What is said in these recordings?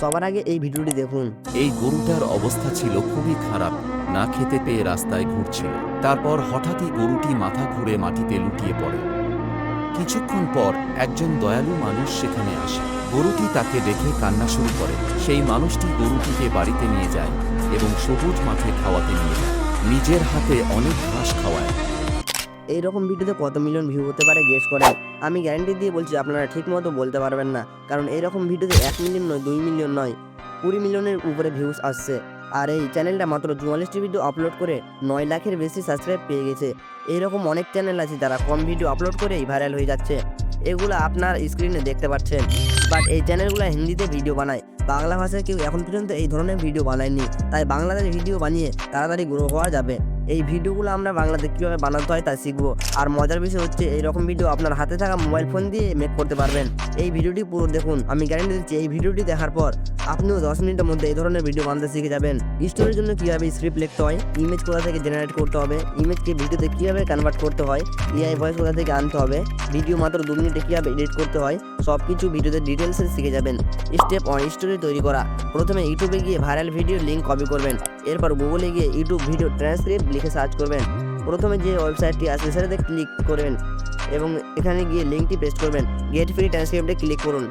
সবার আগে এই ভিডিওটি দেখুন। এই গরুটার অবস্থা ছিল খুবই খারাপ, না খেতে পেয়ে রাস্তায় ঘুরছিল। তারপর হঠাৎই গরুটি মাথা ঘুরে মাটিতে লুটিয়ে পড়ে। কিছুক্ষণ পর একজন দয়ালু মানুষ সেখানে আসে। গরুটি তাকে দেখে কান্না শুরু করে। সেই মানুষটি গরুটিকে বাড়িতে নিয়ে যায় এবং সবুজ মাঠে খাওয়াতে নিয়ে যায়। নিজের হাতে অনেক ঘাস খাওয়ায়। এইরকম ভিডিওতে কত মিলিয়ন ভিউ হতে পারে গেস করেন। আমি গ্যারান্টি দিয়ে বলছি আপনারা ঠিক মতো বলতে পারবেন না, কারণ এরকম ভিডিওতে 1 মিলিয়ন নয়, 2 মিলিয়ন নয়, 20 মিলিয়নের উপরে ভিউজ আসছে। আর এই চ্যানেলটা মাত্র 44টি ভিডিও আপলোড করে 9 লাখের বেশি সাবস্ক্রাইব পেয়ে গেছে। এইরকম অনেক চ্যানেল আছে যারা কম ভিডিও আপলোড করেই ভাইরাল হয়ে যাচ্ছে। এগুলো আপনার স্ক্রিনে দেখতে পাচ্ছেন। বাট এই চ্যানেলগুলো হিন্দিতে ভিডিও বানায়, বাংলা ভাষায় কেউ এখন পর্যন্ত এই ধরনের ভিডিও বানায়নি। তাই বাংলাতে ভিডিও বানিয়ে তাড়াতাড়ি গ্রো হওয়া যাবে। এই ভিডিওগুলো আমরা বাংলাতে কীভাবে বানাতে হয় তা শিখবো। আর মজার বিষয় হচ্ছে এইরকম ভিডিও আপনার হাতে থাকা মোবাইল ফোন দিয়ে মেক করতে পারবেন। এই ভিডিওটি পুরো দেখুন, আমি গ্যারান্টি দিচ্ছি এই ভিডিওটি দেখার পর আপনিও 10 মিনিটের মধ্যে এই ধরনের ভিডিও বানাতে শিখে যাবেন। স্টোরির জন্য কীভাবে স্ক্রিপ্ট লিখতে হয়, ইমেজ কোথা থেকে জেনারেট করতে হবে, ইমেজকে ভিডিওতে কীভাবে কনভার্ট করতে হয়, এআই ভয়েস কোথা থেকে আনতে হবে, ভিডিও মাত্র 2 মিনিটে কীভাবে এডিট করতে হয়, সব কিছু ভিডিওতে ডিটেলসে শিখে যাবেন। স্টেপ 1, স্টোরি তৈরি করা। প্রথমে ইউটিউবে গিয়ে ভাইরাল ভিডিও লিঙ্ক কপি করবেন। এরপর গুগলে গিয়ে ইউটিউব ভিডিও ট্রান্সক্রিপ্ট লিখে সার্চ করবেন। প্রথমে যে ওয়েবসাইটটি আছে সেটাতে ক্লিক করবেন এবং এখানে গিয়ে লিঙ্কটি পেস্ট করবেন। গেট ফ্রি ট্রান্সক্রিপ্টে ক্লিক করুন।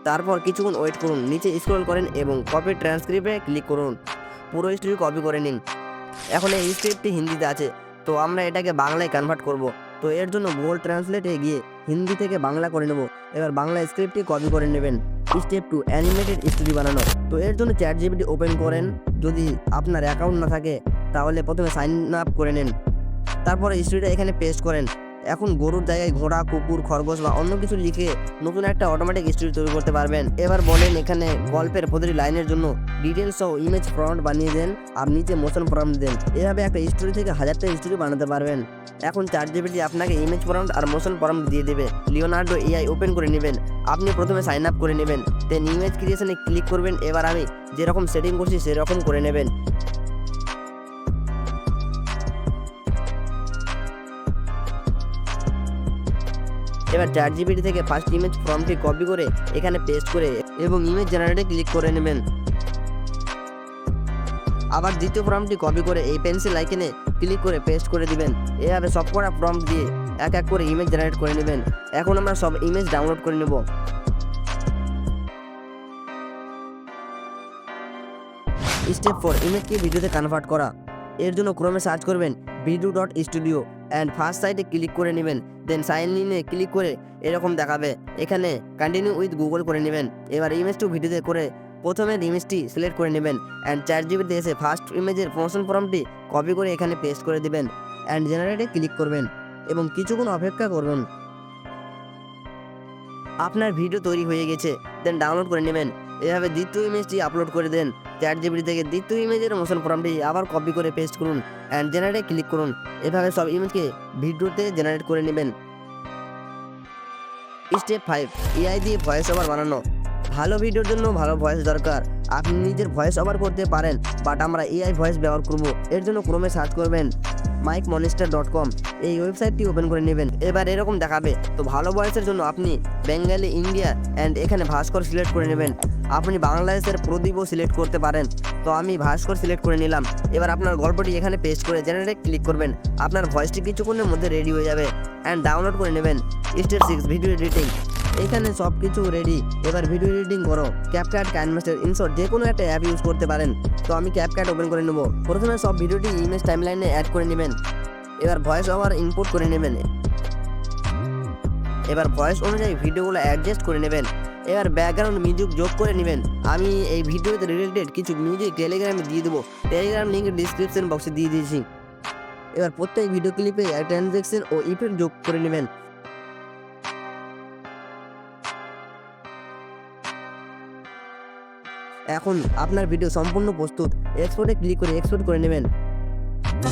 তারপর কিছুক্ষণ ওয়েট করুন, নিচে স্ক্রল করেন এবং কপি ট্রান্সক্রিপ্টে ক্লিক করুন। পুরো স্টোরি কপি করে নিন। এখন এই স্ক্রিপ্টটি হিন্দিতে আছে, তো আমরা এটাকে বাংলায় কনভার্ট করব। তো এর জন্য গুগল ট্রান্সলেটে গিয়ে হিন্দি থেকে বাংলা করে নেব। এবার বাংলা স্ক্রিপ্টটি কপি করে নেবেন। স্টেপ 2, অ্যানিমেটেড স্টোরি বানানো। তো এর জন্য ChatGPT ওপেন করেন। যদি আপনার অ্যাকাউন্ট না থাকে তাহলে প্রথমে সাইন আপ করে নেন। তারপরে স্টোরিটা এখানে পেস্ট করেন। এখন গরুর জায়গায় ঘোড়া, কুকুর, খরগোশ বা অন্য কিছু লিখে নতুন একটা অটোমেটিক স্টোরি তৈরি করতে পারবেন। এবার বলেন এখানে গল্পের প্রতিটি লাইনের জন্য ডিটেলস সহ ইমেজ প্রম্পট বানিয়ে দেন আর নিচে মোশন প্রম্পট দেন। এভাবে একটা স্টোরি থেকে 1000টা স্টোরি বানাতে পারবেন। এখন ChatGPT আপনাকে ইমেজ প্রম্পট আর মোশন প্রম্পট দিয়ে দেবে। লিওনার্ডো এআই ওপেন করে নেবেন। আপনি প্রথমে সাইন আপ করে নেবেন, দেন ইমেজ ক্রিয়েশনে ক্লিক করবেন। এবার আমি যেরকম সেটিং করছি সেরকম করে নেবেন। এবার ChatGPT থেকে ফার্স্ট ইমেজ ফর্মটি কপি করে এখানে পেস্ট করে এবং ইমেজ জেনারেটে ক্লিক করে নেবেন। আবার দ্বিতীয় ফর্মটি কপি করে এই পেন্সিল আইকনে ক্লিক করে পেস্ট করে দিবেন। এভাবে সবকটা প্রম্পট দিয়ে এক এক করে ইমেজ জেনারেট করে নেবেন। এখন আমরা সব ইমেজ ডাউনলোড করে নেব। স্টেপ 4, ইমেজকে ভিডিওতে কনভার্ট করা। এর জন্য ক্রোমে সার্চ করবেন video.studio অ্যান্ড ফার্স্ট সাইটে ক্লিক করে নেবেন। দেন সাইন ইনে ক্লিক করে এরকম দেখাবে। এখানে কন্টিনিউ উইথ গুগল করে নেবেন। এবার ইমেজ টু ভিডিওতে করে প্রথমে ইমেজটি সিলেক্ট করে নেবেন অ্যান্ড ChatGPT এসে ফার্স্ট ইমেজের প্রমোশন ফর্মটি কপি করে এখানে পেস্ট করে দিবেন অ্যান্ড জেনারেটে ক্লিক করবেন এবং কিছুক্ষণ অপেক্ষা করবেন। আপনার ভিডিও তৈরি হয়ে গেছে, দেন ডাউনলোড করে নেবেন। এভাবে দ্বিতীয় ইমেজটি আপলোড করে দেন। ChatGPT থেকে দ্বিতীয় ইমেজের মোশন ফর্মটি আবার কপি করে পেস্ট করুন অ্যান্ড জেনারেটে ক্লিক করুন। এভাবে সব ইমেজকে ভিডিওতে জেনারেট করে নেবেন। স্টেপ 5, এআই দিয়ে ভয়েস ওভার বানানো। ভালো ভিডিওর জন্য ভালো ভয়েস দরকার। আপনি নিজের ভয়েস ওভার করতে পারেন, বাট আমরা এআই ভয়েস ব্যবহার করব। এর জন্য ক্রোমে সার্চ করবেন micmonster.com। এই ওয়েবসাইটটি ওপেন করে নেবেন। এবার এরকম দেখাবে। তো ভালো ভয়েসের জন্য আপনি বেঙ্গালি, ইন্ডিয়া অ্যান্ড এখানে ভাস্কর সিলেক্ট করে নেবেন। আপনি বাংলাদেশের প্রদীপও সিলেক্ট করতে পারেন। তো আমি ভাস্কর সিলেক্ট করে নিলাম। এবার আপনার গল্পটি এখানে পেস্ট করে জেনারেটে ক্লিক করবেন। আপনার ভয়েসটি কিছুক্ষণের মধ্যে রেডি হয়ে যাবে অ্যান্ড ডাউনলোড করে নেবেন। Step 6, video editing. এখানে সব কিছু রেডি। এবার ভিডিও এডিটিং করো। ক্যাপকাট, কাইনমাস্টার, ইনশট যে কোনো একটা অ্যাপ ইউজ করতে পারেন। তো আমি ক্যাপকাট ওপেন করে নেব। প্রথমে সব ভিডিওটি ইমেজ টাইমলাইনে অ্যাড করে নেবেন। এবার ভয়েস ওভার ইনপুট করে নেবেন। এবার ভয়েস অনুযায়ী ভিডিওগুলো অ্যাডজাস্ট করে নেবেন। এবার ব্যাকগ্রাউন্ড মিউজিক যোগ করে নেবেন। আমি এই ভিডিওতে রিলেটেড কিছু মিউজিক টেলিগ্রামে দিয়ে দেবো। টেলিগ্রাম লিঙ্ক ডিসক্রিপশন বক্সে দিয়ে দিয়েছি। এবার প্রত্যেক ভিডিও ক্লিপে ট্রানজ্যাকশন ও ইফেক্ট যোগ করে নেবেন। এখন আপনার ভিডিও সম্পূর্ণ প্রস্তুত। এক্সপোর্টে ক্লিক করে এক্সপোর্ট করে নেবেন।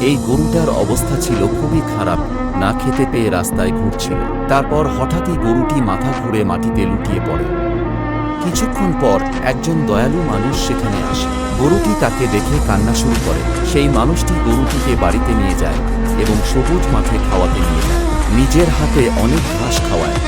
এই গরুটার অবস্থা ছিল খুবই খারাপ, না খেতে পেয়ে রাস্তায় ঘুরছিল। তারপর হঠাৎই গরুটি মাথা ঘুরে মাটিতে লুটিয়ে পড়ে। কিছুক্ষণ পর একজন দয়ালু মানুষ সেখানে আসে। গরুটি তাকে দেখে কান্না শুরু করে। সেই মানুষটি গরুটিকে বাড়িতে নিয়ে যায় এবং সবুজ মাঠে খাওয়াতে নিয়ে যায়। নিজের হাতে অনেক ঘাস খাওয়ায়।